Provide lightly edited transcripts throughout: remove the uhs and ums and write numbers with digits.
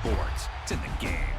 sports. It's in the game.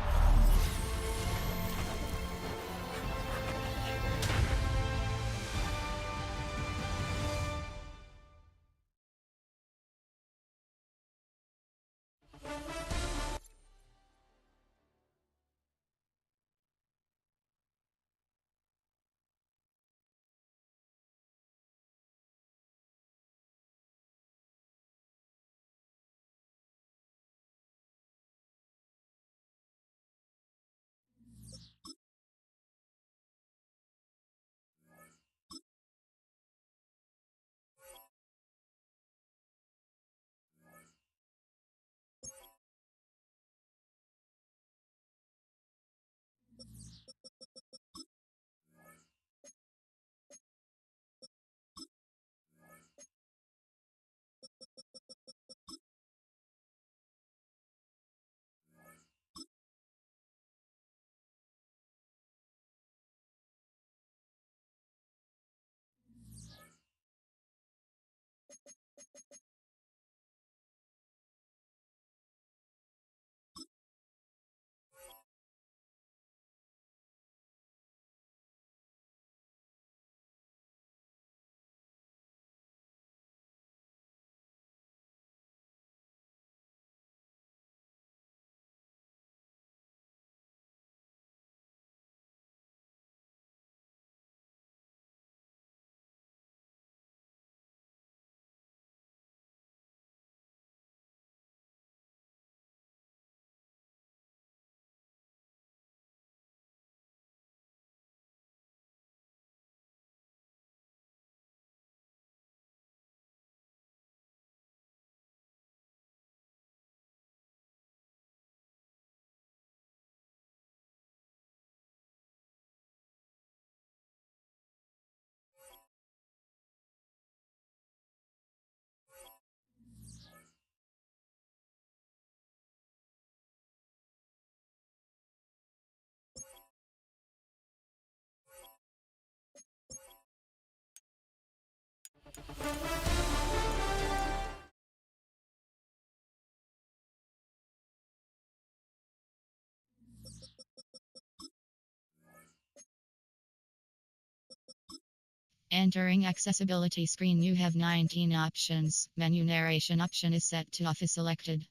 Entering accessibility screen, you have 19 options. Menu narration option is set to off is selected.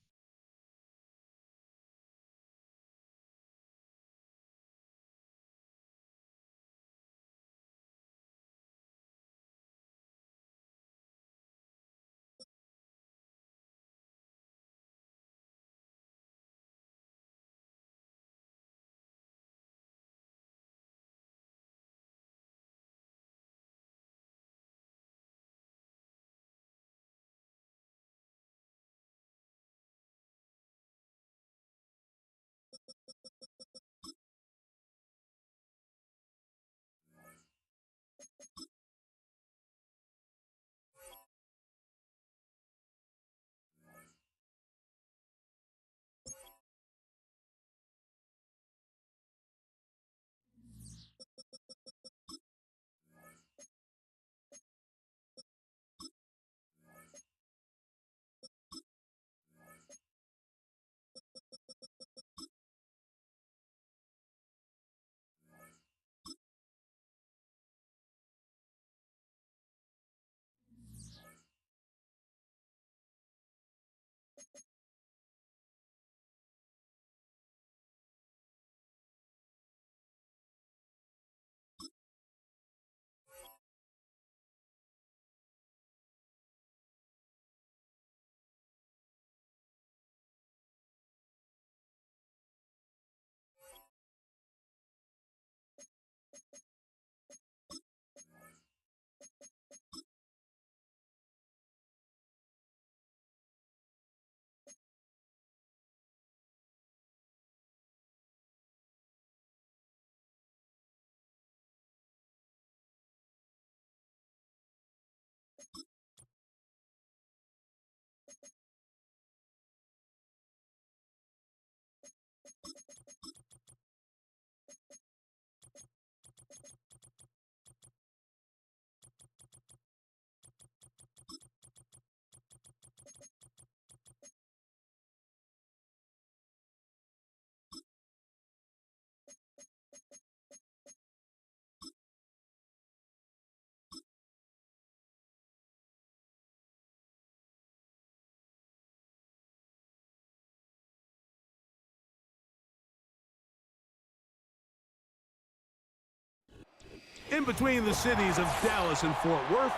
In between the cities of Dallas and Fort Worth,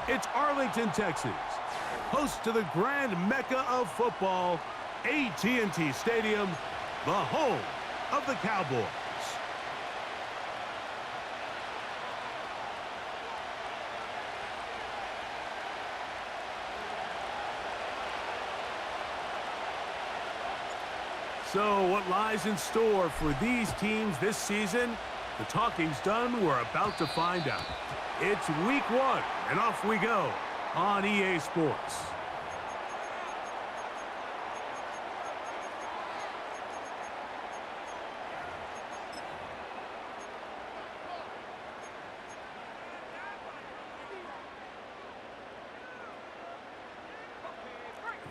it's Arlington, Texas, host to the grand mecca of football, AT&T Stadium, the home of the Cowboys. So what lies in store for these teams this season? The talking's done. We're about to find out. It's week 1, and off we go on EA Sports.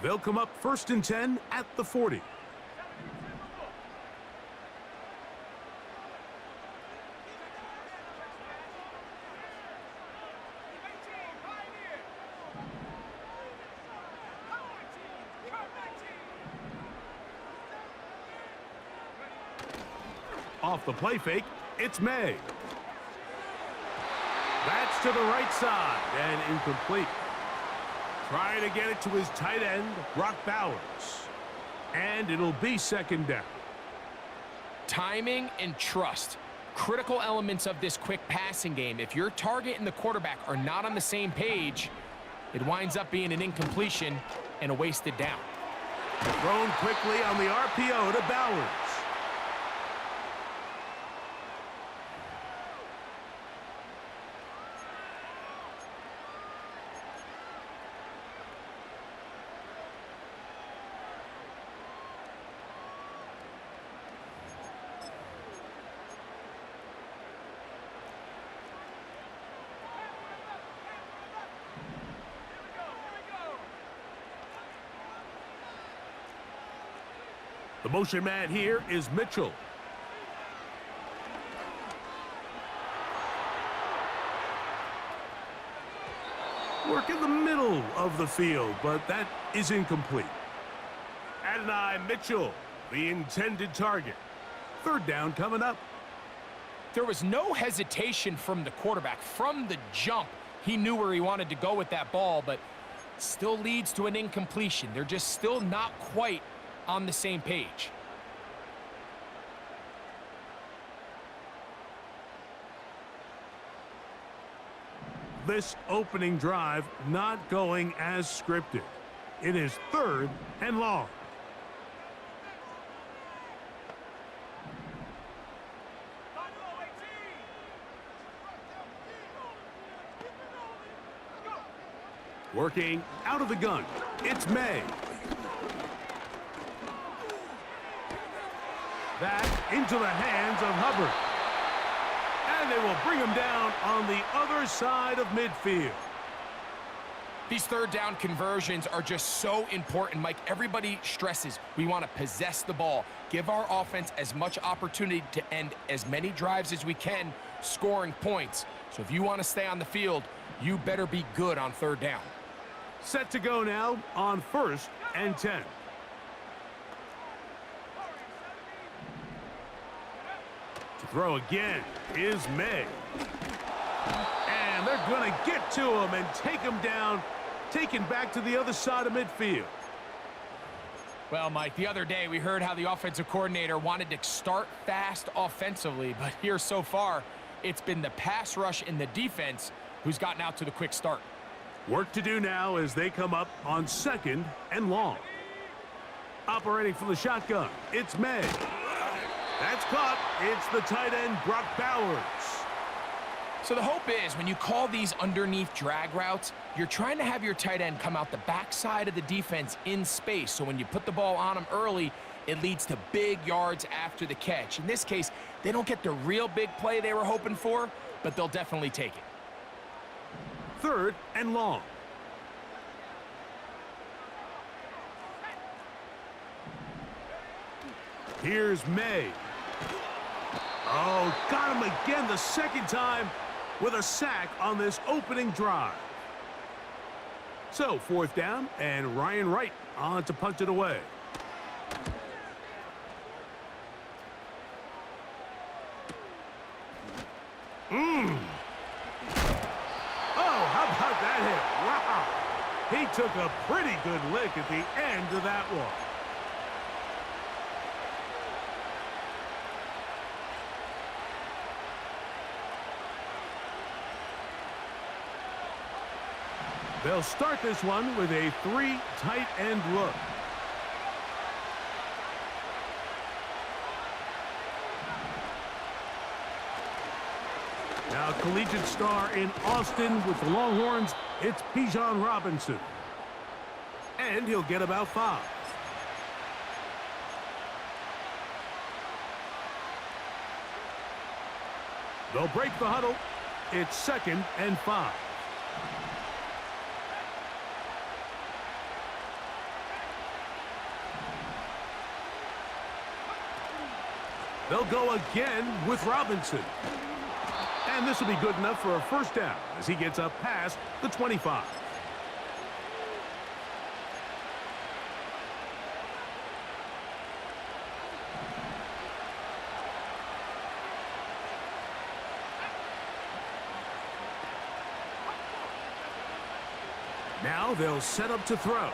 They'll come up 1st and 10 at the 40. Off the play fake, it's May. That's to the right side and incomplete. Trying to get it to his tight end, Brock Bowers. And it'll be 2nd down. Timing and trust. Critical elements of this quick passing game. If your target and the quarterback are not on the same page, it winds up being an incompletion and a wasted down. Thrown quickly on the RPO to Bowers. The motion man here is Mitchell. Work in the middle of the field, but that is incomplete. Adonai Mitchell, the intended target. 3rd down coming up. There was no hesitation from the quarterback. From the jump, he knew where he wanted to go with that ball, but still leads to an incompletion. They're just still not quite on the same page. This opening drive not going as scripted. It is 3rd and long. Working out of the gun, it's May. That into the hands of Hubbard. And they will bring him down on the other side of midfield. These 3rd down conversions are just so important, Mike. Everybody stresses we want to possess the ball, give our offense as much opportunity to end as many drives as we can, scoring points. So if you want to stay on the field, you better be good on 3rd down. Set to go now on 1st and 10. To throw again is May. And they're going to get to him and take him down, taken back to the other side of midfield. Well, Mike, the other day we heard how the offensive coordinator wanted to start fast offensively, but here so far, it's been the pass rush and the defense who's gotten out to the quick start. Work to do now as they come up on 2nd and long. Operating from the shotgun, it's May. That's caught. It's the tight end, Brock Bowers. So the hope is when you call these underneath drag routes, you're trying to have your tight end come out the backside of the defense in space. So when you put the ball on him early, it leads to big yards after the catch. In this case, they don't get the real big play they were hoping for, but they'll definitely take it. 3rd and long. Here's May. Oh, got him again the 2nd time with a sack on this opening drive. So 4th down, and Ryan Wright on to punch it away. He took a pretty good lick at the end of that one. They'll start this one with a 3 tight end look. Now collegiate star in Austin with the Longhorns, it's Bijan Robinson. And he'll get about 5. They'll break the huddle. It's 2nd and 5. They'll go again with Robinson. And this will be good enough for a first down as he gets up past the 25. Now they'll set up to throw.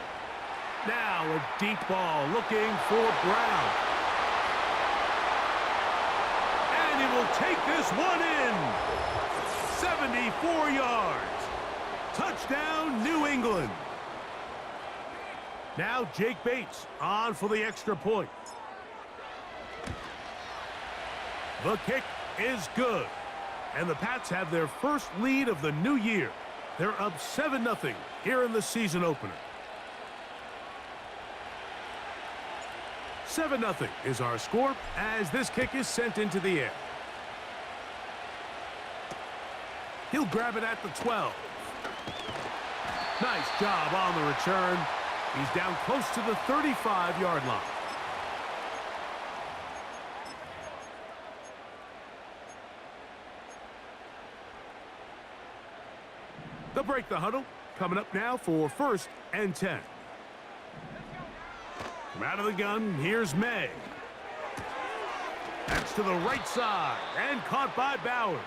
Now a deep ball looking for Brown. And he will take this one in. 74 yards. Touchdown, New England. Now Jake Bates on for the extra point. The kick is good. And the Pats have their first lead of the new year. They're up 7-0 here in the season opener. 7-0 is our score as this kick is sent into the air. He'll grab it at the 12. Nice job on the return. He's down close to the 35-yard line. They'll break the huddle. Coming up now for 1st and 10. From out of the gun, here's May. That's to the right side and caught by Bowers.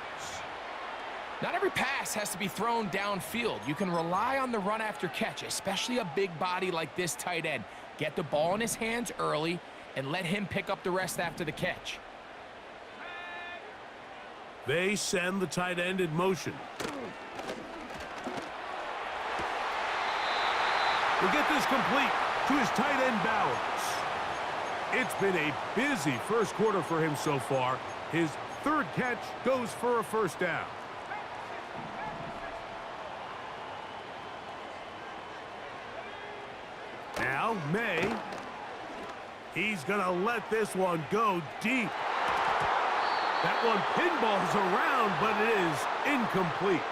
Not every pass has to be thrown downfield. You can rely on the run after catch, especially a big body like this tight end. Get the ball in his hands early and let him pick up the rest after the catch. They send the tight end in motion. We'll get this complete to his tight end Bowers. It's been a busy first quarter for him so far. His 3rd catch goes for a first down. Now May. He's going to let this one go deep. That one pinballs around, but it is incomplete.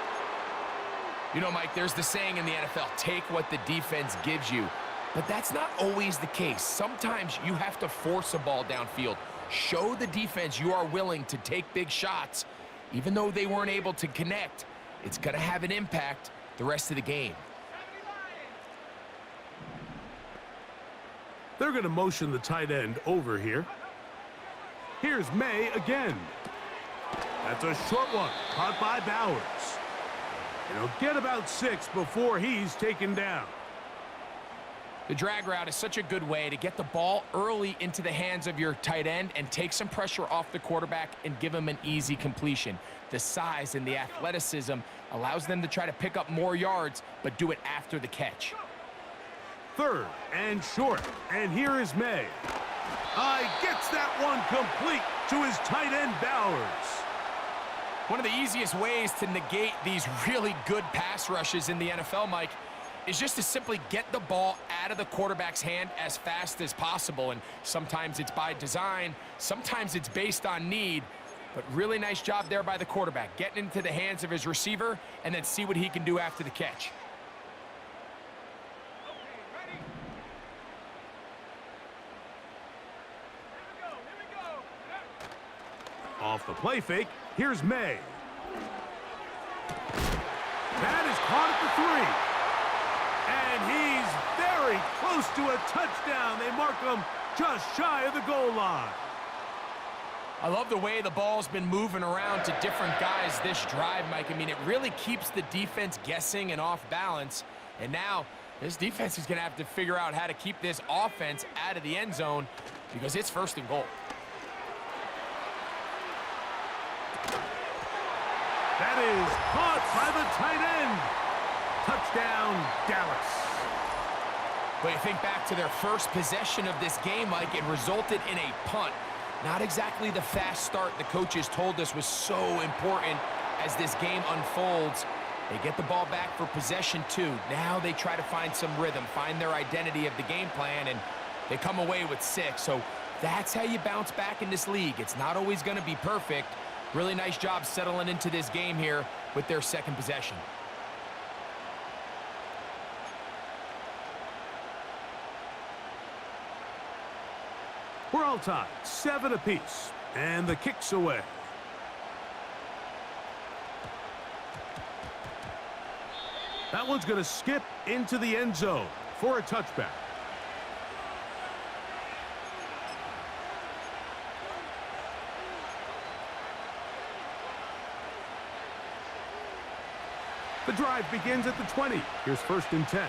You know, Mike, there's the saying in the NFL, take what the defense gives you. But that's not always the case. Sometimes you have to force a ball downfield. Show the defense you are willing to take big shots. Even though they weren't able to connect, it's going to have an impact the rest of the game. They're going to motion the tight end over here. Here's May again. That's a short one, caught by Bowers. And he'll get about 6 before he's taken down. The drag route is such a good way to get the ball early into the hands of your tight end and take some pressure off the quarterback and give him an easy completion. The size and the athleticism allows them to try to pick up more yards, but do it after the catch. 3rd and short. And here is May. Gets that one complete to his tight end Bowers. One of the easiest ways to negate these really good pass rushes in the NFL, Mike, is just to simply get the ball out of the quarterback's hand as fast as possible. And sometimes it's by design, sometimes it's based on need. But really nice job there by the quarterback, getting into the hands of his receiver and then see what he can do after the catch. Off the play fake, here's May. That is caught at the 3. And he's very close to a touchdown. They mark him just shy of the goal line. I love the way the ball's been moving around to different guys this drive, Mike. I mean, it really keeps the defense guessing and off balance. And now This defense is going to have to figure out how to keep this offense out of the end zone because it's 1st and goal. That is caught by the tight end. Touchdown, Dallas. But you think back to their first possession of this game, Mike, it resulted in a punt. Not exactly the fast start the coaches told us was so important as this game unfolds. They get the ball back for possession 2. Now they try to find some rhythm, find their identity of the game plan, and they come away with 6. So that's how you bounce back in this league. It's not always going to be perfect. Really nice job settling into this game here with their 2nd possession. We're all tied, 7 apiece, and the kick's away. That one's going to skip into the end zone for a touchback. The drive begins at the 20. Here's 1st and 10.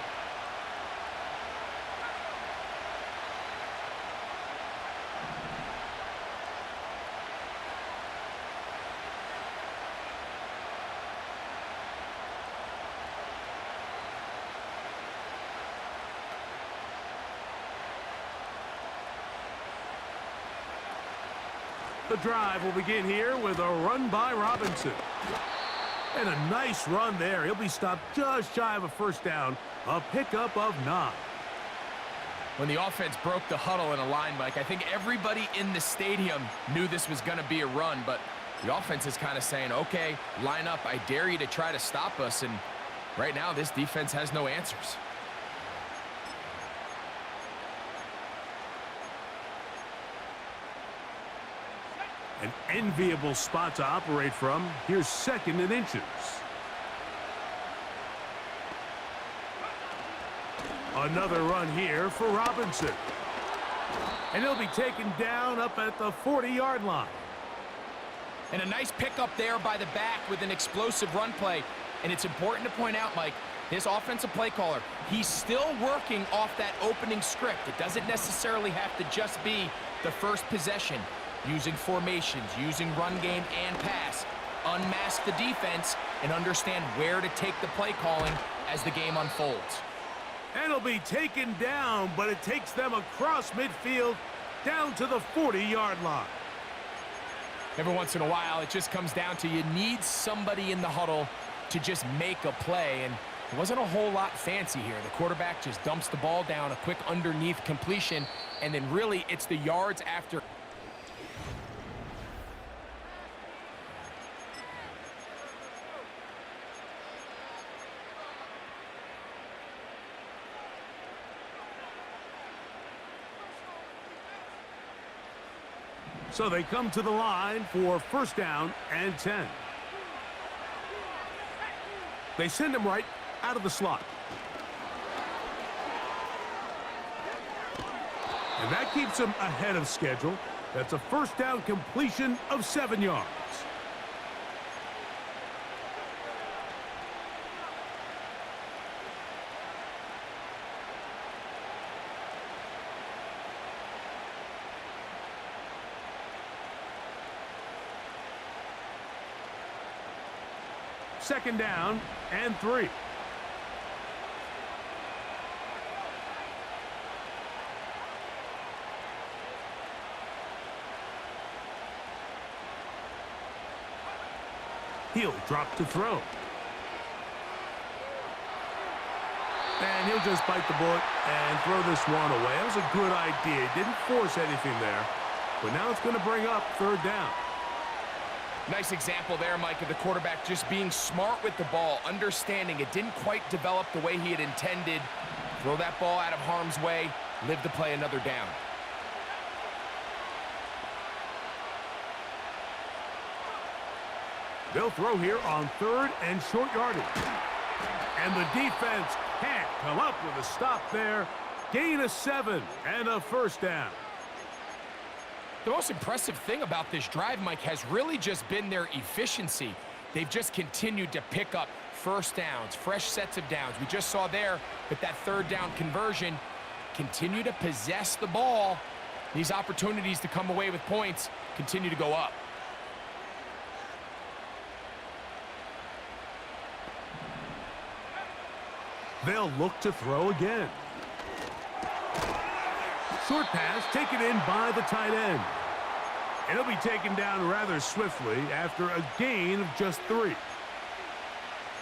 The drive will begin here with a run by Robinson. And a nice run there. He'll be stopped just shy of a 1st down. A pickup of 9. When the offense broke the huddle in a line, Mike, I think everybody in the stadium knew this was going to be a run, but the offense is kind of saying, okay, line up. I dare you to try to stop us. And right now, this defense has no answers. An enviable spot to operate from. Here's 2nd and inches. Another run here for Robinson. And he'll be taken down up at the 40-yard line. And a nice pickup there by the back with an explosive run play. And it's important to point out, Mike, his offensive play caller, he's still working off that opening script. It doesn't necessarily have to just be the first possession. Using formations, using run game and pass. Unmask the defense and understand where to take the play calling as the game unfolds. And he'll be taken down, but it takes them across midfield down to the 40-yard line. Every once in a while, it just comes down to you need somebody in the huddle to just make a play, and it wasn't a whole lot fancy here. The quarterback just dumps the ball down, a quick underneath completion, and then really it's the yards after. So they come to the line for 1st down and 10. They send him right out of the slot. And that keeps him ahead of schedule. That's a 1st down completion of 7 yards. Second down and 3. He'll drop to throw. And he'll just bite the bullet and throw this one away. That was a good idea. Didn't force anything there. But now it's going to bring up 3rd down. Nice example there, Mike, of the quarterback just being smart with the ball, understanding it didn't quite develop the way he had intended. Throw that ball out of harm's way, live to play another down. They'll throw here on 3rd and short yardage. And the defense can't come up with a stop there. Gain of 7 and a 1st down. The most impressive thing about this drive, Mike, has really just been their efficiency. They've just continued to pick up first downs, fresh sets of downs. We just saw there with that third down conversion, continue to possess the ball. These opportunities to come away with points continue to go up. They'll look to throw again. Short pass taken in by the tight end. And he'll be taken down rather swiftly after a gain of just 3.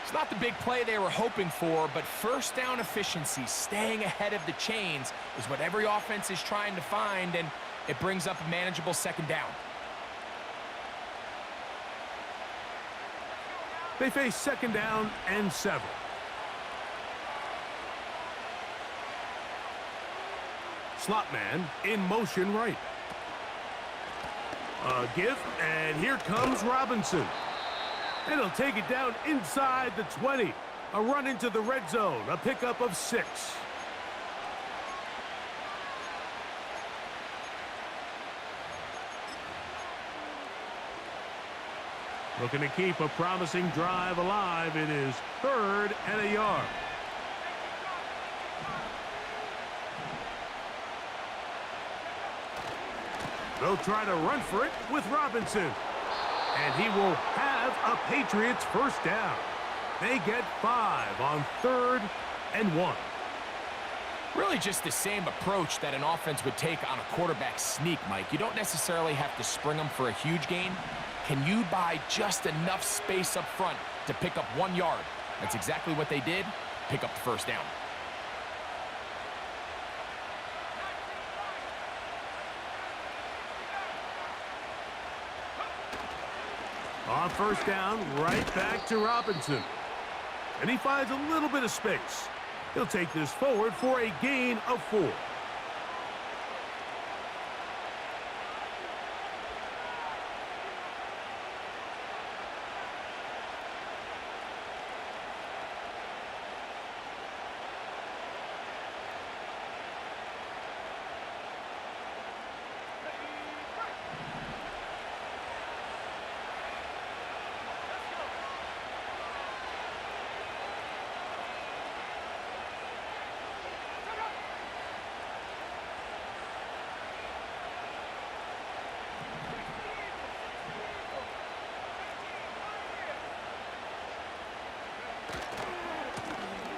It's not the big play they were hoping for, but first down efficiency, staying ahead of the chains, is what every offense is trying to find, and it brings up a manageable second down. They face second down and 7. Slot man in motion right. A give, and here comes Robinson. And he'll take it down inside the 20. A run into the red zone, a pickup of 6. Looking to keep a promising drive alive. It is 3rd and a yard. They'll try to run for it with Robinson. And he will have a Patriots first down. They get 5 on 3rd and 1. Really just the same approach that an offense would take on a quarterback sneak, Mike. You don't necessarily have to spring them for a huge gain. Can you buy just enough space up front to pick up 1 yard? That's exactly what they did. Pick up the first down. On first down, right back to Robinson. And he finds a little bit of space. He'll take this forward for a gain of 4.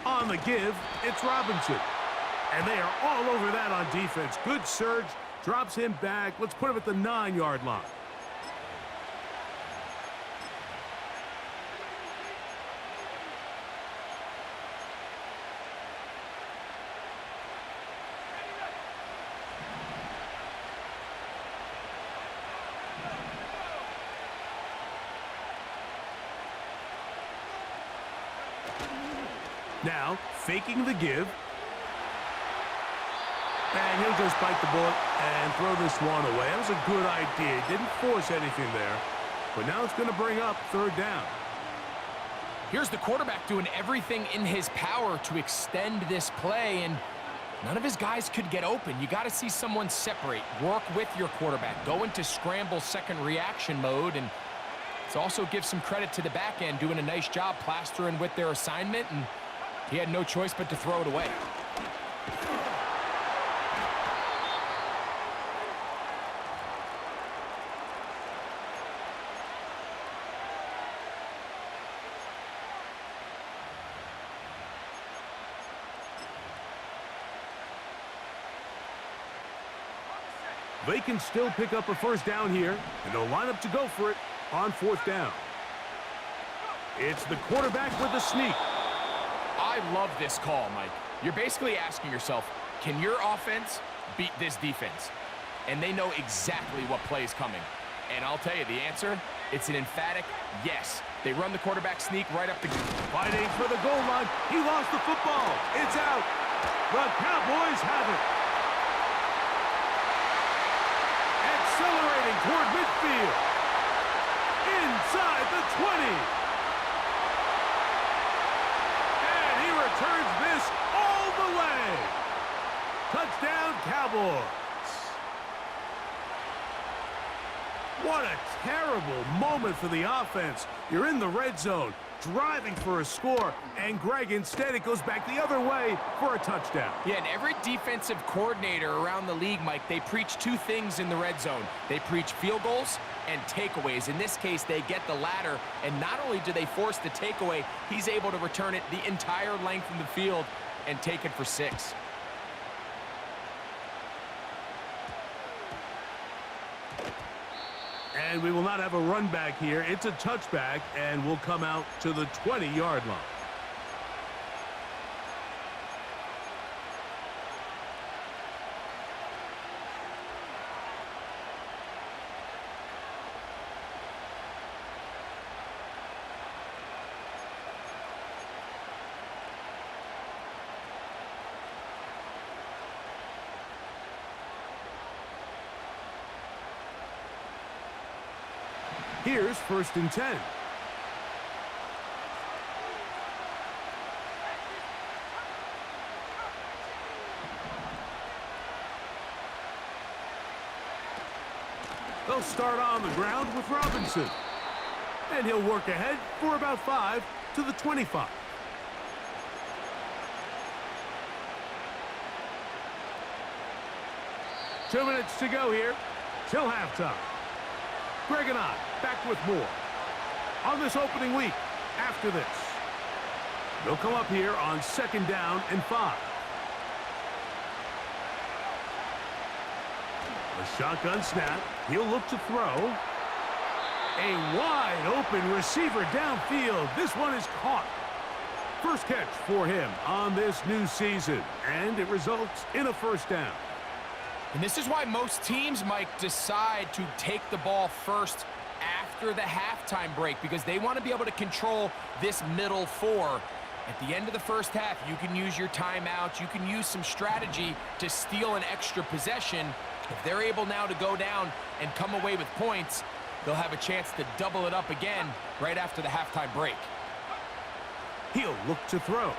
On the give, it's Robinson. And they are all over that on defense. Good surge, drops him back. Let's put him at the 9-yard line. Now, faking the give. And he'll just bite the bullet and throw this one away. That was a good idea. Didn't force anything there. But now it's going to bring up 3rd down. Here's the quarterback doing everything in his power to extend this play, and none of his guys could get open. You got to see someone separate, work with your quarterback, go into scramble second reaction mode, and it also gives some credit to the back end doing a nice job plastering with their assignment, and he had no choice but to throw it away. They can still pick up a first down here, and they'll line up to go for it on 4th down. It's the quarterback with the sneak. I love this call, Mike. You're basically asking yourself, can your offense beat this defense? And they know exactly what play is coming. And I'll tell you the answer, it's an emphatic yes. They run the quarterback sneak right up the... Fighting for the goal line. He lost the football. It's out. The Cowboys have it. Accelerating toward midfield. Inside the 20. And he returns this all the way. Touchdown, Cowboys. What a terrible moment moment for the offense. You're in the red zone, driving for a score, and Greg, instead it goes back the other way for a touchdown. Yeah, and every defensive coordinator around the league, Mike, they preach two things in the red zone. They preach field goals and takeaways. In this case, they get the latter, and not only do they force the takeaway, he's able to return it the entire length of the field and take it for 6. And we will not have a run back here. It's a touchback, and we'll come out to the 20-yard line. Here's 1st and 10. They'll start on the ground with Robinson. And he'll work ahead for about 5 to the 25. Two minutes to go here till halftime. Greg and I back with more on this opening week after this. They'll come up here on 2nd down and 5. A shotgun snap. He'll look to throw. A wide open receiver downfield. This one is caught. First catch for him on this new season, and it results in a 1st down. And this is why most teams, Mike, decide to take the ball first after the halftime break, because they want to be able to control this middle 4. At the end of the first half, you can use your timeouts. You can use some strategy to steal an extra possession. If they're able now to go down and come away with points, they'll have a chance to double it up again right after the halftime break. He'll look to throw.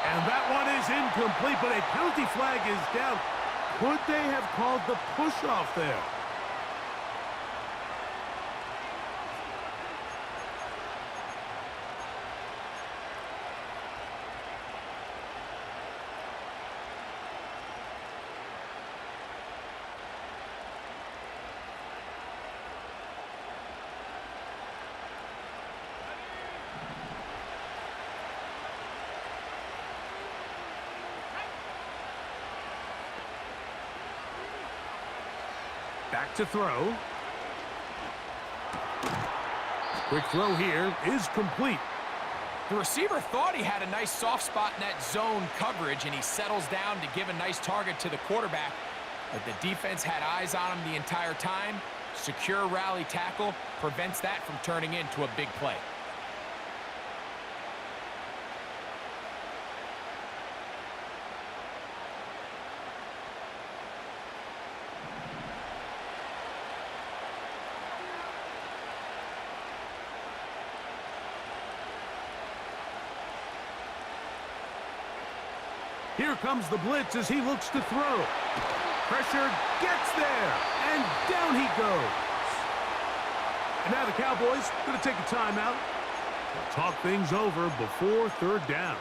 And that one is incomplete, but a penalty flag is down. Could they have called the push-off there? Back to throw. Quick throw here is complete. The receiver thought he had a nice soft spot in that zone coverage, and he settles down to give a nice target to the quarterback. But the defense had eyes on him the entire time. Secure rally tackle prevents that from turning into a big play. Here comes the blitz as he looks to throw. Pressure gets there, and down he goes. And now the Cowboys going to take a timeout. They'll talk things over before 3rd down.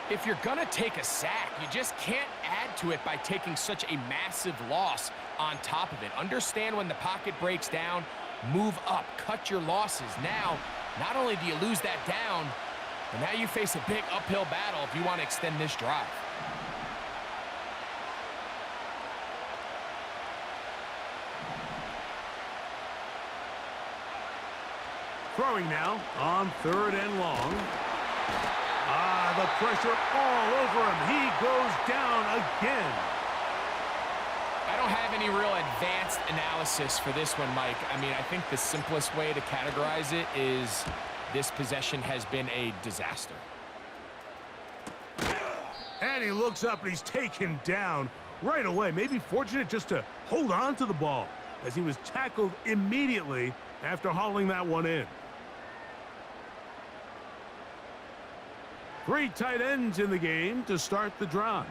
If you're going to take a sack, you just can't add to it by taking such a massive loss on top of it. Understand when the pocket breaks down, move up, cut your losses. Now, not only do you lose that down, but now you face a big uphill battle if you want to extend this drive. Throwing now on 3rd and long. The pressure all over him. He goes down again. I don't have any real advanced analysis for this one, Mike. I mean, I think the simplest way to categorize it is this possession has been a disaster. And he looks up and he's taken down right away. Maybe fortunate just to hold on to the ball as he was tackled immediately after hauling that one in. 3 tight ends in the game to start the drive.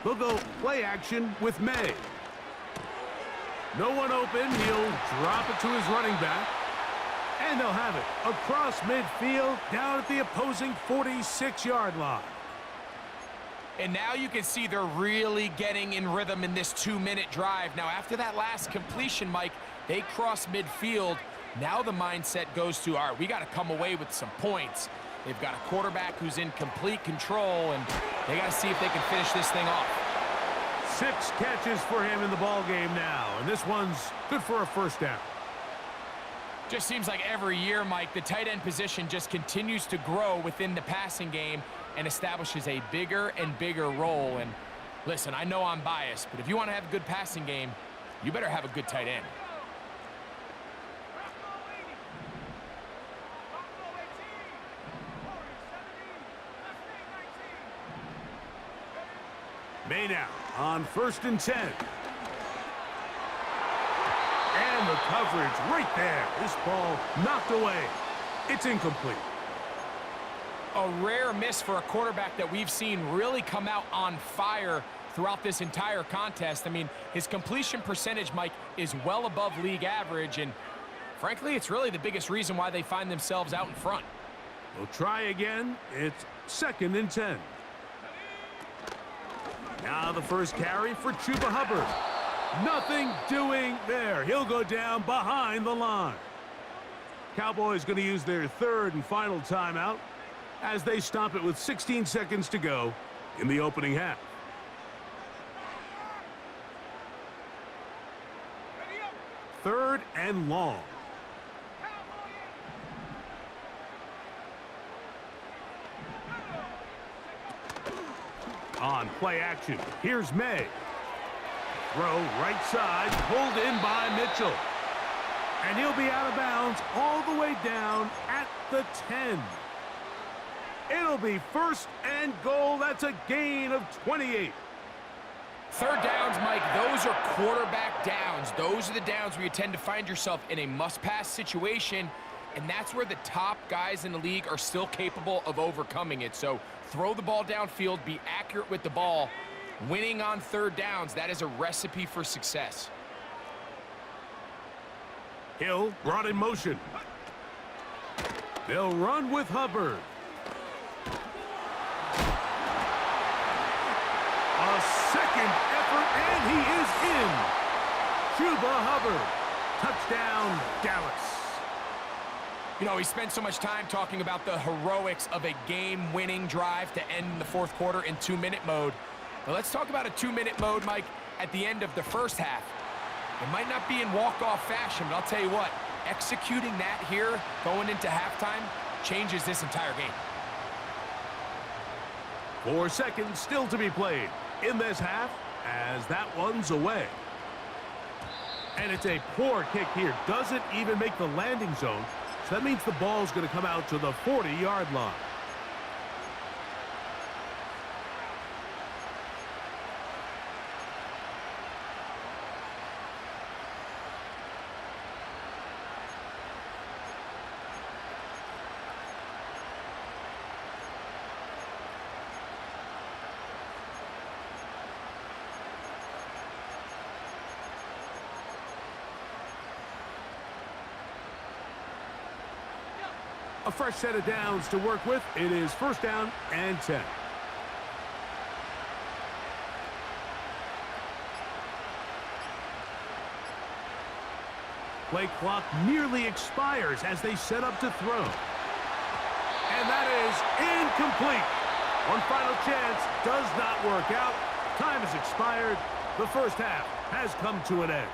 They'll go play action with May. No one open. He'll drop it to his running back. And they'll have it across midfield down at the opposing 46-yard line. And now you can see they're really getting in rhythm in this 2-minute drive. Now, after that last completion, Mike, they cross midfield. Now the mindset goes to, all right, we got to come away with some points. They've got a quarterback who's in complete control, and they got to see if they can finish this thing off. 6 catches for him in the ball game now, and this one's good for a first down. Just seems like every year, Mike, the tight end position just continues to grow within the passing game and establishes a bigger and bigger role. And listen, I know I'm biased, but if you want to have a good passing game, you better have a good tight end. May now on 1st and 10. And the coverage right there. This ball knocked away. It's incomplete. A rare miss for a quarterback that we've seen really come out on fire throughout this entire contest. I mean, his completion percentage, Mike, is well above league average, and frankly, it's really the biggest reason why they find themselves out in front. We'll try again. It's 2nd and 10. Now the first carry for Chuba Hubbard. Nothing doing there. He'll go down behind the line. Cowboys going to use their 3rd and final timeout as they stop it with 16 seconds to go in the opening half. Third and long. On play action, here's May. Throw right side, pulled in by Mitchell. And he'll be out of bounds all the way down at the 10. It'll be 1st and goal. That's a gain of 28. 3rd downs, Mike, those are quarterback downs. Those are the downs where you tend to find yourself in a must-pass situation, and that's where the top guys in the league are still capable of overcoming it. So throw the ball downfield, be accurate with the ball. Winning on 3rd downs, that is a recipe for success. Hill brought in motion. They'll run with Hubbard. A second effort, and he is in. Chuba Hubbard. Touchdown, Dallas. You know, he spent so much time talking about the heroics of a game-winning drive to end the 4th quarter in 2-minute mode. Now let's talk about a 2-minute mode, Mike, at the end of the first half. It might not be in walk-off fashion, but I'll tell you what, executing that here going into halftime changes this entire game. 4 seconds still to be played in this half as that one's away. And it's a poor kick here. Doesn't even make the landing zone. So that means the ball's going to come out to the 40-yard line. A fresh set of downs to work with. It is 1st down and 10. Play clock nearly expires as they set up to throw. And that is incomplete. One final chance does not work out. Time has expired. The first half has come to an end.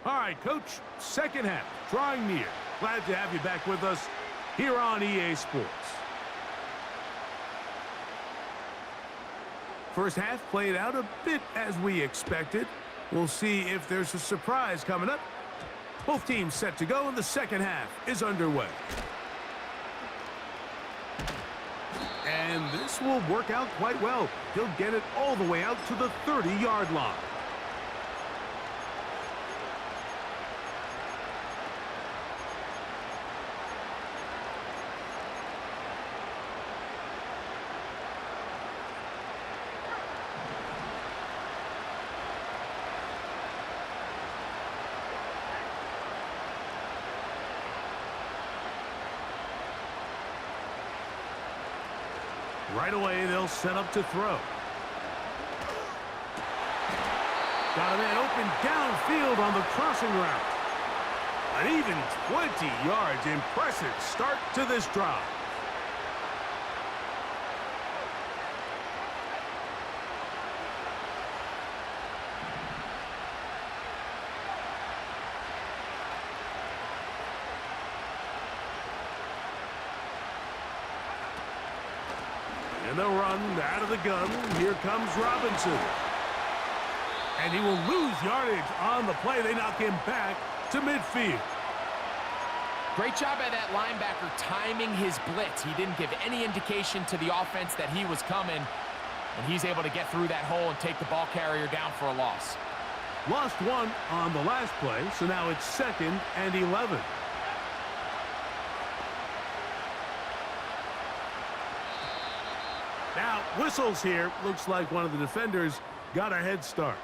All right, Coach, second half, drawing near. Glad to have you back with us here on EA Sports. First half played out a bit as we expected. We'll see if there's a surprise coming up. Both teams set to go, and the second half is underway. And this will work out quite well. He'll get it all the way out to the 30-yard line. Right away, they'll set up to throw. Got a man open downfield on the crossing route. An even 20 yards. Impressive start to this drive. And they'll run out of the gun. Here comes Robinson. And he will lose yardage on the play. They knock him back to midfield. Great job by that linebacker timing his blitz. He didn't give any indication to the offense that he was coming. And he's able to get through that hole and take the ball carrier down for a loss. Lost one on the last play, so now it's 2nd and 11. Now, whistles here. Looks like one of the defenders got a head start.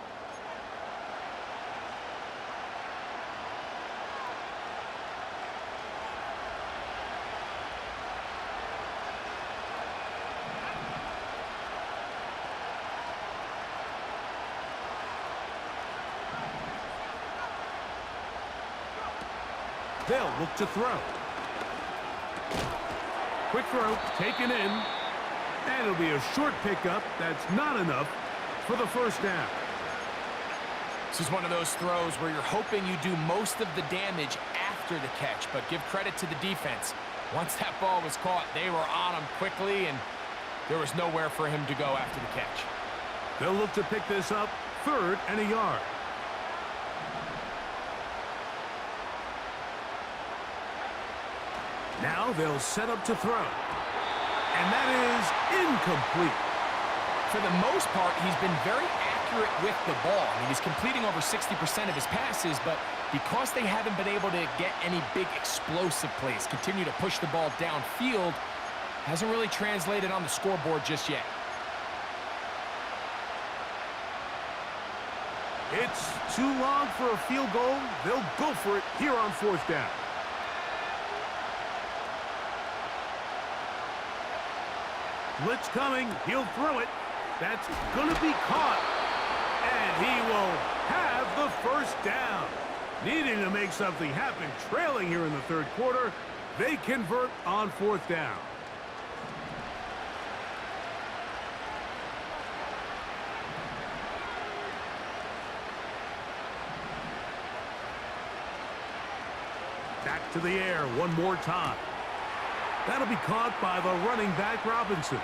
They'll look to throw. Quick throw, taken in. And it'll be a short pickup. That's not enough for the first down. This is one of those throws where you're hoping you do most of the damage after the catch, but give credit to the defense. Once that ball was caught, they were on him quickly, and there was nowhere for him to go after the catch. They'll look to pick this up, 3rd and a yard. Now they'll set up to throw. And that is incomplete. For the most part, he's been very accurate with the ball. I mean, he's completing over 60% of his passes, but because they haven't been able to get any big explosive plays, continue to push the ball downfield, hasn't really translated on the scoreboard just yet. It's too long for a field goal. They'll go for it here on 4th down. Blitz coming. He'll throw it. That's going to be caught. And he will have the first down. Needing to make something happen, trailing here in the 3rd quarter, they convert on 4th down. Back to the air one more time. That'll be caught by the running back, Robinson.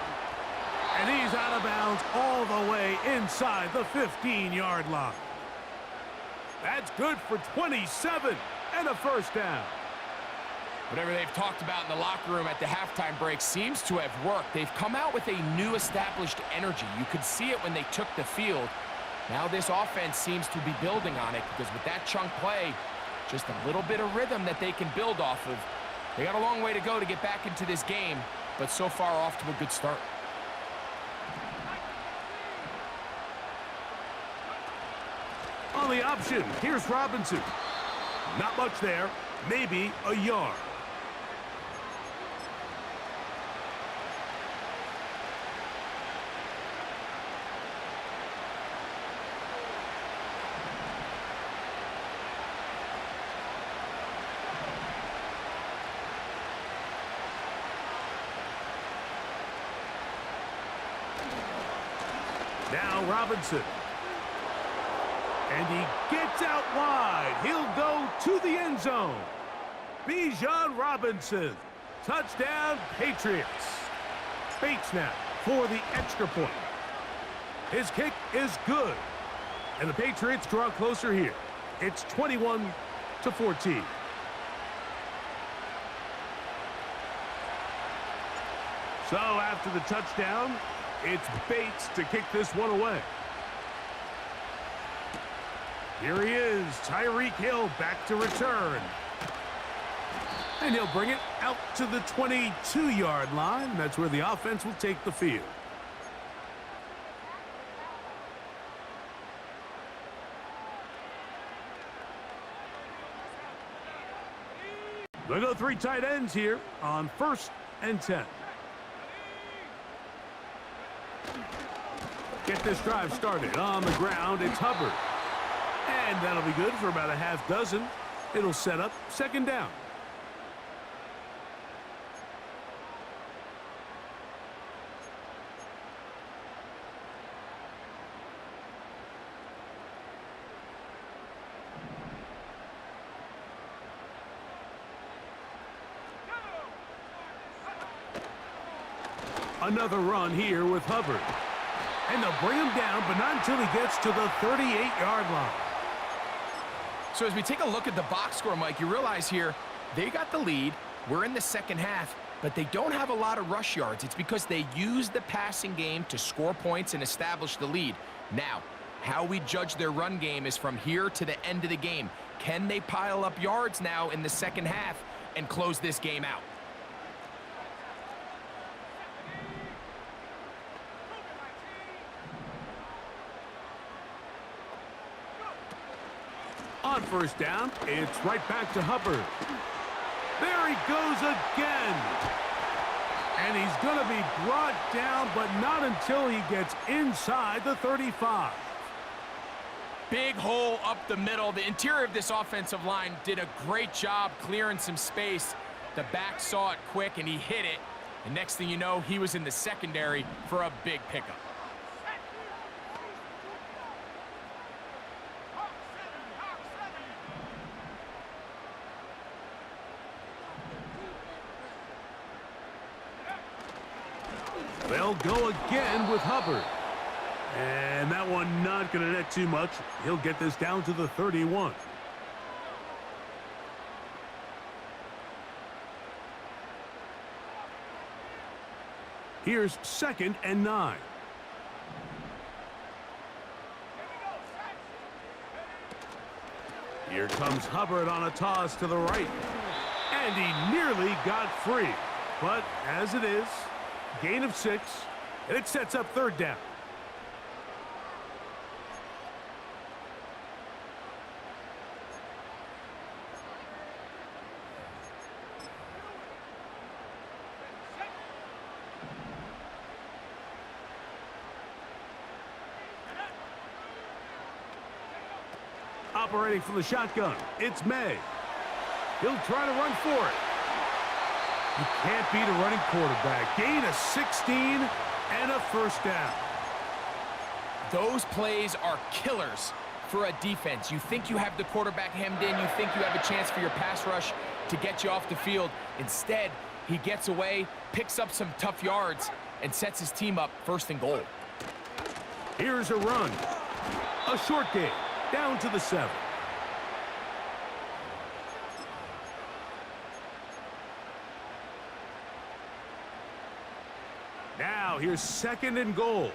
And he's out of bounds all the way inside the 15-yard line. That's good for 27 and a first down. Whatever they've talked about in the locker room at the halftime break seems to have worked. They've come out with a new established energy. You could see it when they took the field. Now this offense seems to be building on it because with that chunk play, just a little bit of rhythm that they can build off of. They got a long way to go to get back into this game, but so far off to a good start. On the option, here's Robinson. Not much there, maybe a yard. Now Robinson. And he gets out wide. He'll go to the end zone. Bijan Robinson. Touchdown, Patriots. Bates now for the extra point. His kick is good. And the Patriots draw closer here. It's 21-14. So after the touchdown, it's Bates to kick this one away. Here he is, Tyreek Hill back to return. And he'll bring it out to the 22-yard line. That's where the offense will take the field. They'll go 3 tight ends here on 1st and 10. Get this drive started on the ground. It's Hubbard. And that'll be good for about a half dozen. It'll set up 2nd down. Another run here with Hubbard. And they'll bring him down, but not until he gets to the 38-yard line. So as we take a look at the box score, Mike, you realize here they got the lead. We're in the second half, but they don't have a lot of rush yards. It's because they use the passing game to score points and establish the lead. Now, how we judge their run game is from here to the end of the game. Can they pile up yards now in the second half and close this game out? On 1st down, it's right back to Hubbard. There he goes again. And he's going to be brought down, but not until he gets inside the 35. Big hole up the middle. The interior of this offensive line did a great job clearing some space. The back saw it quick, and he hit it. And next thing you know, he was in the secondary for a big pickup. They'll go again with Hubbard. And that one not going to net too much. He'll get this down to the 31. Here's 2nd and 9. Here comes Hubbard on a toss to the right. And he nearly got free. But as it is, gain of 6, and it sets up 3rd down. Operating from the shotgun, it's May. He'll try to run for it. You can't beat a running quarterback. Gain of 16 and a 1st down. Those plays are killers for a defense. You think you have the quarterback hemmed in. You think you have a chance for your pass rush to get you off the field. Instead, he gets away, picks up some tough yards, and sets his team up 1st and goal. Here's a run. A short game, down to the 7. Now, here's 2nd and goal.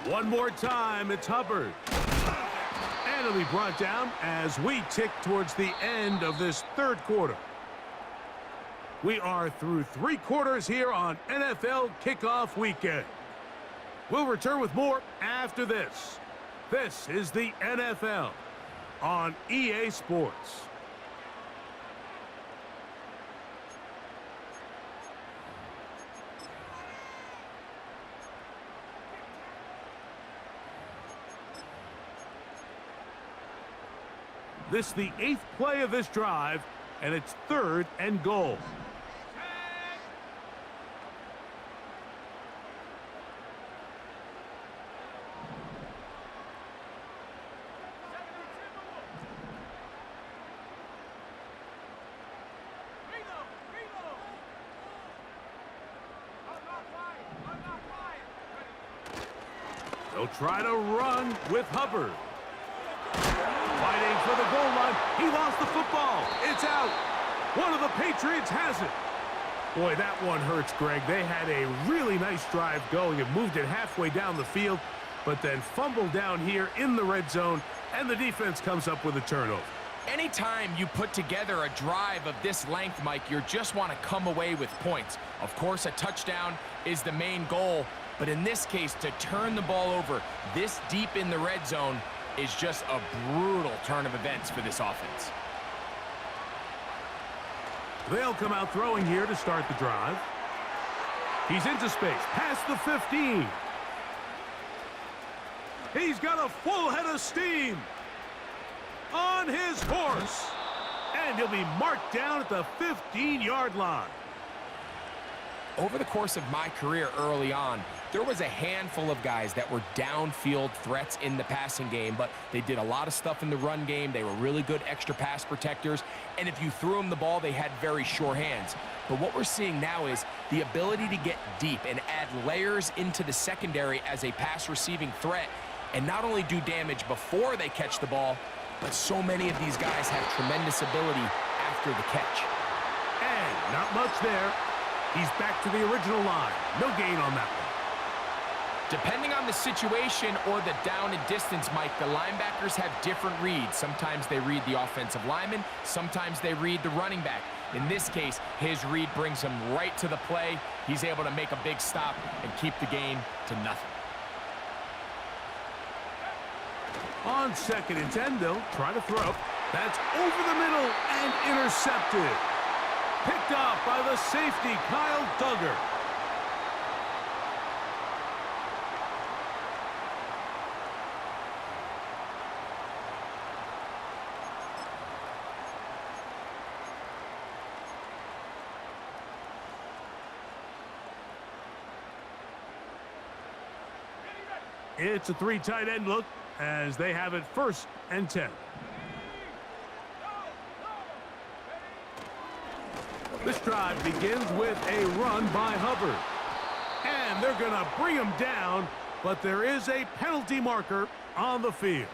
One more time, it's Hubbard. And it'll be brought down as we tick towards the end of this 3rd quarter. We are through 3 quarters here on NFL Kickoff Weekend. We'll return with more after this. This is the NFL on EA Sports. This is the 8th play of this drive, and it's 3rd and goal. They'll try to run with Hubbard. Fighting for the goal line. He lost the football. It's out. One of the Patriots has it. Boy, that one hurts, Greg. They had a really nice drive going and moved it halfway down the field, but then fumbled down here in the red zone, and the defense comes up with a turnover. Anytime you put together a drive of this length, Mike, you just want to come away with points. Of course, a touchdown is the main goal, but in this case, to turn the ball over this deep in the red zone is just a brutal turn of events for this offense. They'll come out throwing here to start the drive. He's into space, past the 15. He's got a full head of steam on his horse, and he'll be marked down at the 15-yard line. Over the course of my career early on, there was a handful of guys that were downfield threats in the passing game, but they did a lot of stuff in the run game. They were really good extra pass protectors, and if you threw them the ball, they had very sure hands. But what we're seeing now is the ability to get deep and add layers into the secondary as a pass receiving threat, and not only do damage before they catch the ball, but so many of these guys have tremendous ability after the catch. And not much there. He's back to the original line. No gain on that one. Depending on the situation or the down and distance, Mike, the linebackers have different reads. Sometimes they read the offensive lineman. Sometimes they read the running back. In this case, his read brings him right to the play. He's able to make a big stop and keep the gain to nothing. On 2nd and 10, they'll try to throw. That's over the middle and intercepted. Picked off by the safety, Kyle Duggar. It's a 3 tight end look as they have it 1st and 10. This drive begins with a run by Hubbard. And they're going to bring him down, but there is a penalty marker on the field.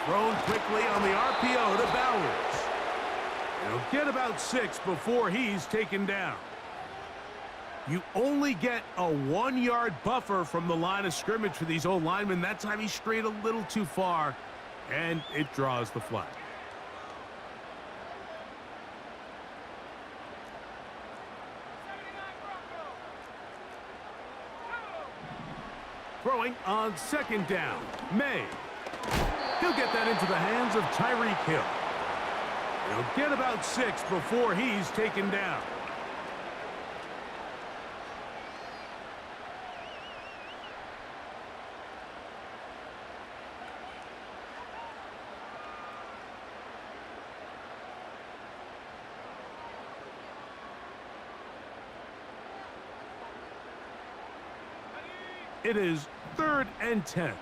Thrown quickly on the RPO to Bowers. He'll get about 6 before he's taken down. You only get a 1-yard buffer from the line of scrimmage for these old linemen. That time he strayed a little too far, and it draws the flag. Throwing on 2nd down, May. He'll get that into the hands of Tyreek Hill. He'll get about 6 before he's taken down. It is 3rd and 10.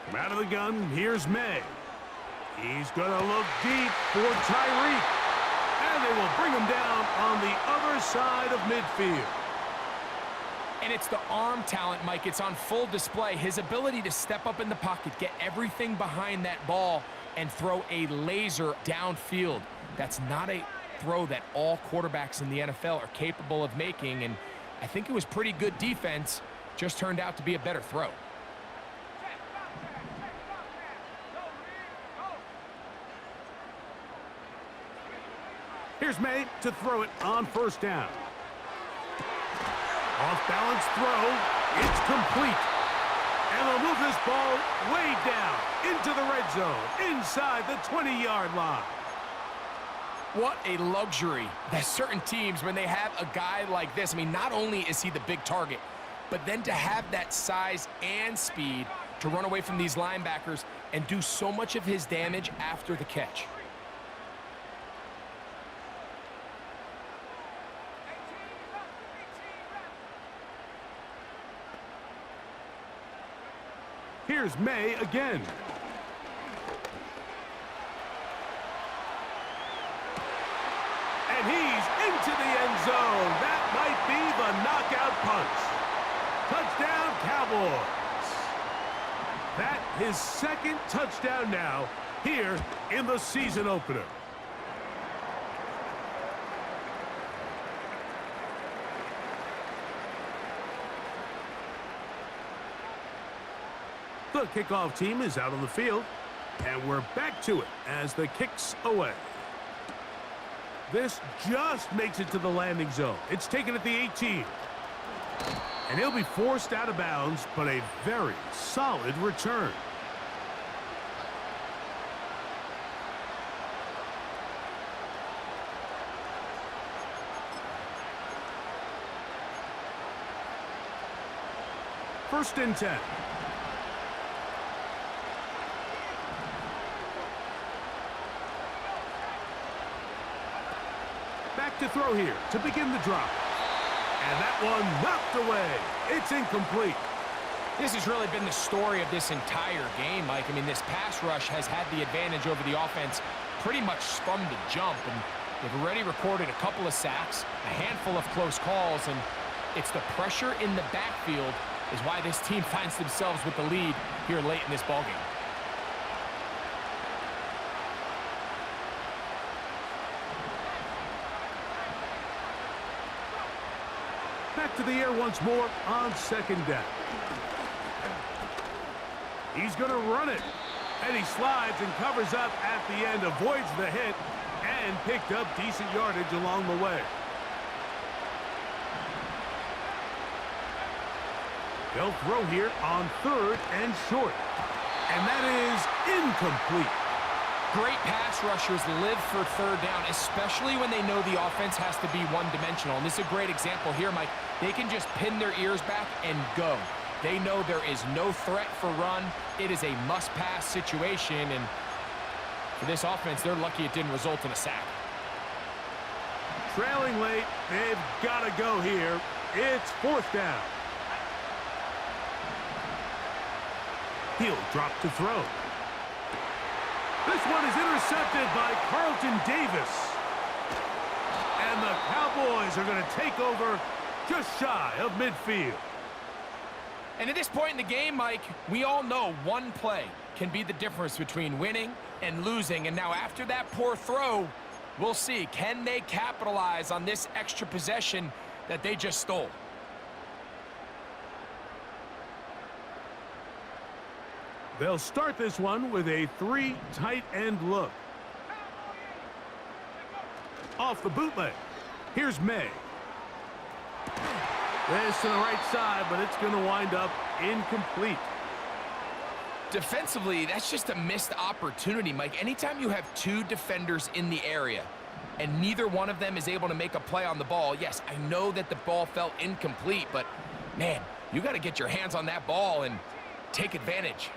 From out of the gun, here's May. He's going to look deep for Tyreek. And they will bring him down on the other side of midfield. And it's the arm talent, Mike. It's on full display. His ability to step up in the pocket, get everything behind that ball, and throw a laser downfield. That's not a throw that all quarterbacks in the NFL are capable of making. And I think it was pretty good defense. Just turned out to be a better throw. Here's May to throw it on 1st down. Off-balance throw. It's complete. And they'll move this ball way down into the red zone, inside the 20-yard line. What a luxury. There's certain teams, when they have a guy like this, I mean, not only is he the big target, but then to have that size and speed to run away from these linebackers and do so much of his damage after the catch. Here's May again. And he's into the end zone. That might be the knockout punch. Touchdown, Cowboys. That his second touchdown now here in the season opener. The kickoff team is out on the field, and we're back to it as the kick's away. This just makes it to the landing zone. It's taken at the 18. And he'll be forced out of bounds, but a very solid return. First and 10. Back to throw here to begin the drop. And that one knocked away. It's incomplete. This has really been the story of this entire game, Mike. I mean, this pass rush has had the advantage over the offense pretty much from the jump. And they've already recorded a couple of sacks, a handful of close calls, and it's the pressure in the backfield is why this team finds themselves with the lead here late in this ballgame. Back to the air once more on second down. He's going to run it. And he slides and covers up at the end, avoids the hit, and picked up decent yardage along the way. They'll throw here on third and short. And that is incomplete. Great pass rushers live for third down, especially when they know the offense has to be one-dimensional. And this is a great example here, Mike. They can just pin their ears back and go. They know there is no threat for run. It is a must-pass situation, and for this offense, they're lucky it didn't result in a sack. Trailing late, they've got to go here. It's fourth down. He'll drop to throw. This one is intercepted by Carlton Davis. And the Cowboys are going to take over just shy of midfield. And at this point in the game, Mike, we all know one play can be the difference between winning and losing. And now after that poor throw, we'll see, can they capitalize on this extra possession that they just stole? They'll start this one with a three tight end look. Off the bootleg. Here's May. This to the right side, but it's going to wind up incomplete. Defensively, that's just a missed opportunity, Mike. Anytime you have two defenders in the area and neither one of them is able to make a play on the ball, yes, I know that the ball felt incomplete, but, man, you got to get your hands on that ball and take advantage.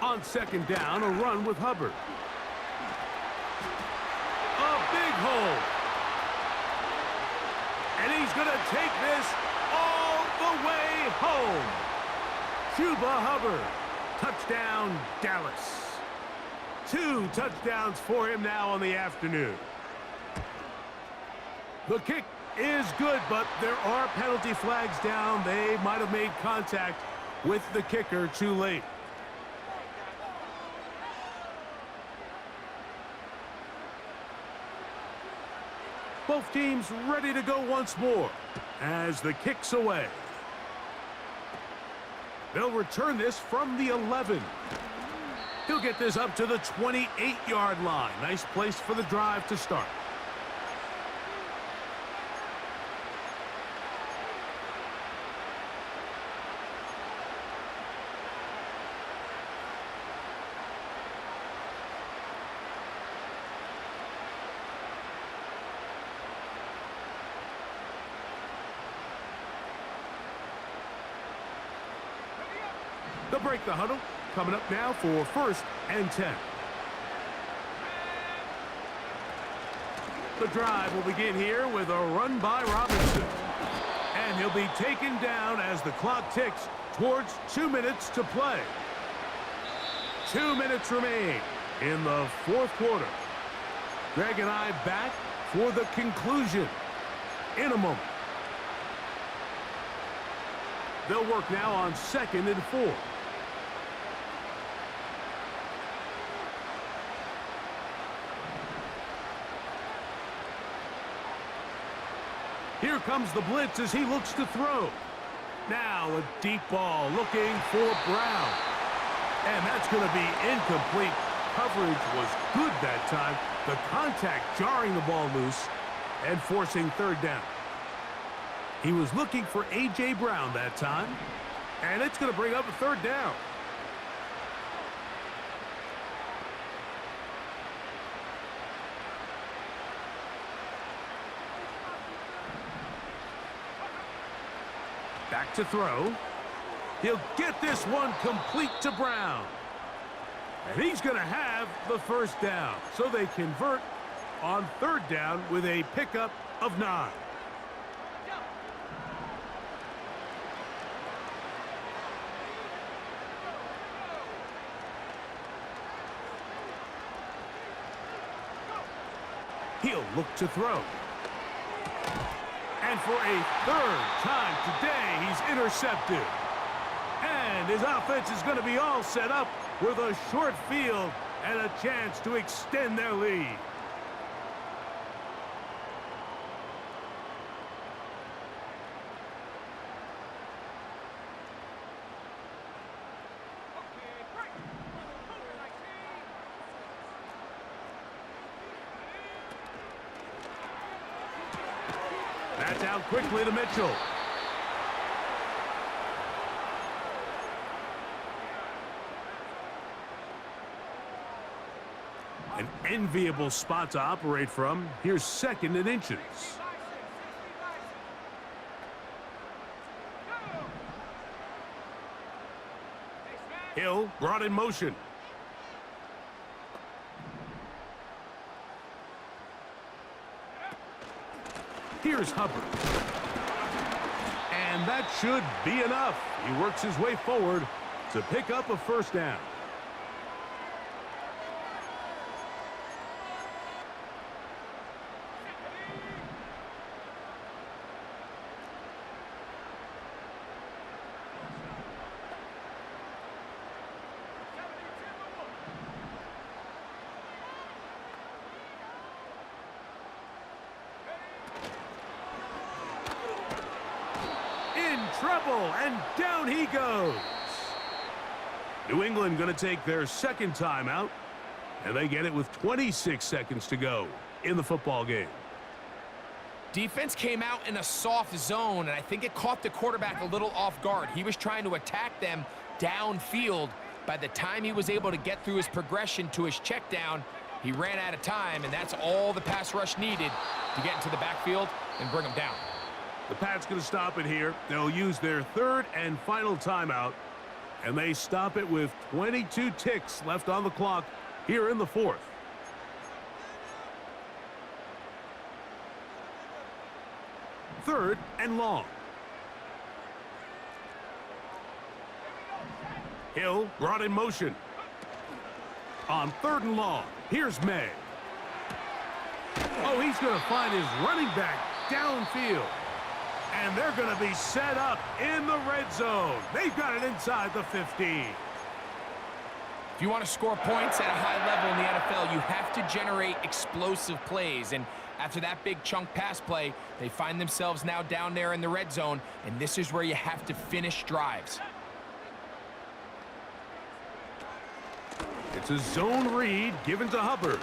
On second down, a run with Hubbard. A big hole. And he's going to take this all the way home. Chuba Hubbard. Touchdown, Dallas. 2 touchdowns for him now on the afternoon. The kick is good, but there are penalty flags down. They might have made contact with the kicker too late. Both teams ready to go once more as the kick's away. They'll return this from the 11. He'll get this up to the 28-yard line. Nice place for the drive to start. They'll break the huddle. Coming up now for 1st and 10. The drive will begin here with a run by Robinson. And he'll be taken down as the clock ticks towards 2 minutes to play. 2 minutes remain in the 4th quarter. Greg and I back for the conclusion in a moment. They'll work now on 2nd and 4. Here comes the blitz as he looks to throw. Now a deep ball looking for Brown. And that's going to be incomplete. Coverage was good that time. The contact jarring the ball loose and forcing 3rd down. He was looking for A.J. Brown that time. And it's going to bring up a 3rd down. Back to throw. He'll get this one complete to Brown. And he's going to have the 1st down. So they convert on 3rd down with a pickup of 9. He'll look to throw. And for a 3rd time today, he's intercepted. And his offense is going to be all set up with a short field and a chance to extend their lead. That's out quickly to Mitchell. An enviable spot to operate from. Here's 2nd and inches. Hill brought in motion. Here's Hubbard. And that should be enough. He works his way forward to pick up a 1st down. Trouble, and down he goes. New England going to take their 2nd timeout, and they get it with 26 seconds to go in the football game. Defense came out in a soft zone, and I think it caught the quarterback a little off guard. He was trying to attack them downfield. By the time he was able to get through his progression to his check down, he ran out of time, and that's all the pass rush needed to get into the backfield and bring him down. The Pats going to stop it here. They'll use their 3rd and final timeout, and they stop it with 22 ticks left on the clock here in the 4th. Third and long. Hill brought in motion. On 3rd and long, here's May. Oh, he's going to find his running back downfield. And they're going to be set up in the red zone. They've got it inside the 15. If you want to score points at a high level in the NFL, you have to generate explosive plays. And after that big chunk pass play, they find themselves now down there in the red zone. And this is where you have to finish drives. It's a zone read given to Hubbard.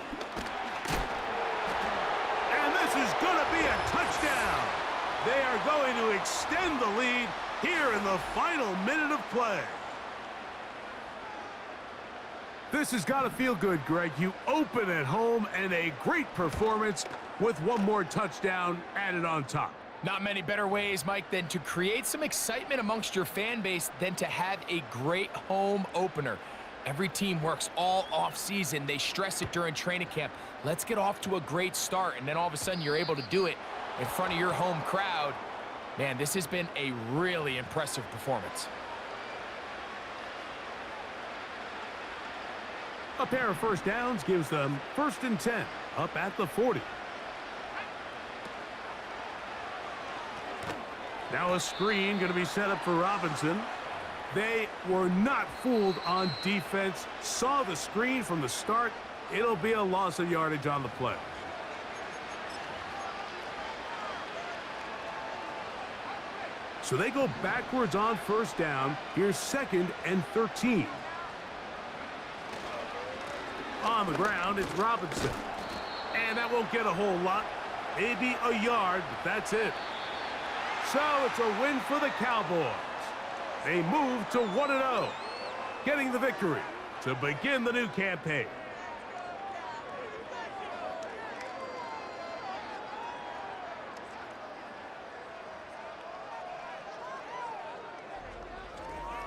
And this is going to be a touchdown. They are going to extend the lead here in the final minute of play. This has got to feel good, Greg. You open at home and a great performance with one more touchdown added on top. Not many better ways, Mike, than to create some excitement amongst your fan base than to have a great home opener. Every team works all off-season. They stress it during training camp. Let's get off to a great start, and then all of a sudden you're able to do it in front of your home crowd. Man, this has been a really impressive performance. A pair of first downs gives them 1st and 10 up at the 40. Now a screen going to be set up for Robinson. They were not fooled on defense. Saw the screen from the start. It'll be a loss of yardage on the play. So they go backwards on first down. Here's 2nd and 13. On the ground, it's Robinson. And that won't get a whole lot. Maybe a yard, but that's it. So it's a win for the Cowboys. They move to 1-0, getting the victory to begin the new campaign.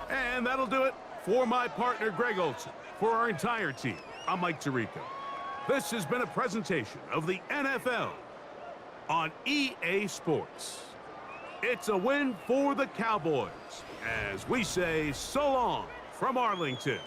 And that'll do it for my partner, Greg Olson. For our entire team, I'm Mike Tirico. This has been a presentation of the NFL on EA Sports. It's a win for the Cowboys, as we say so long from Arlington.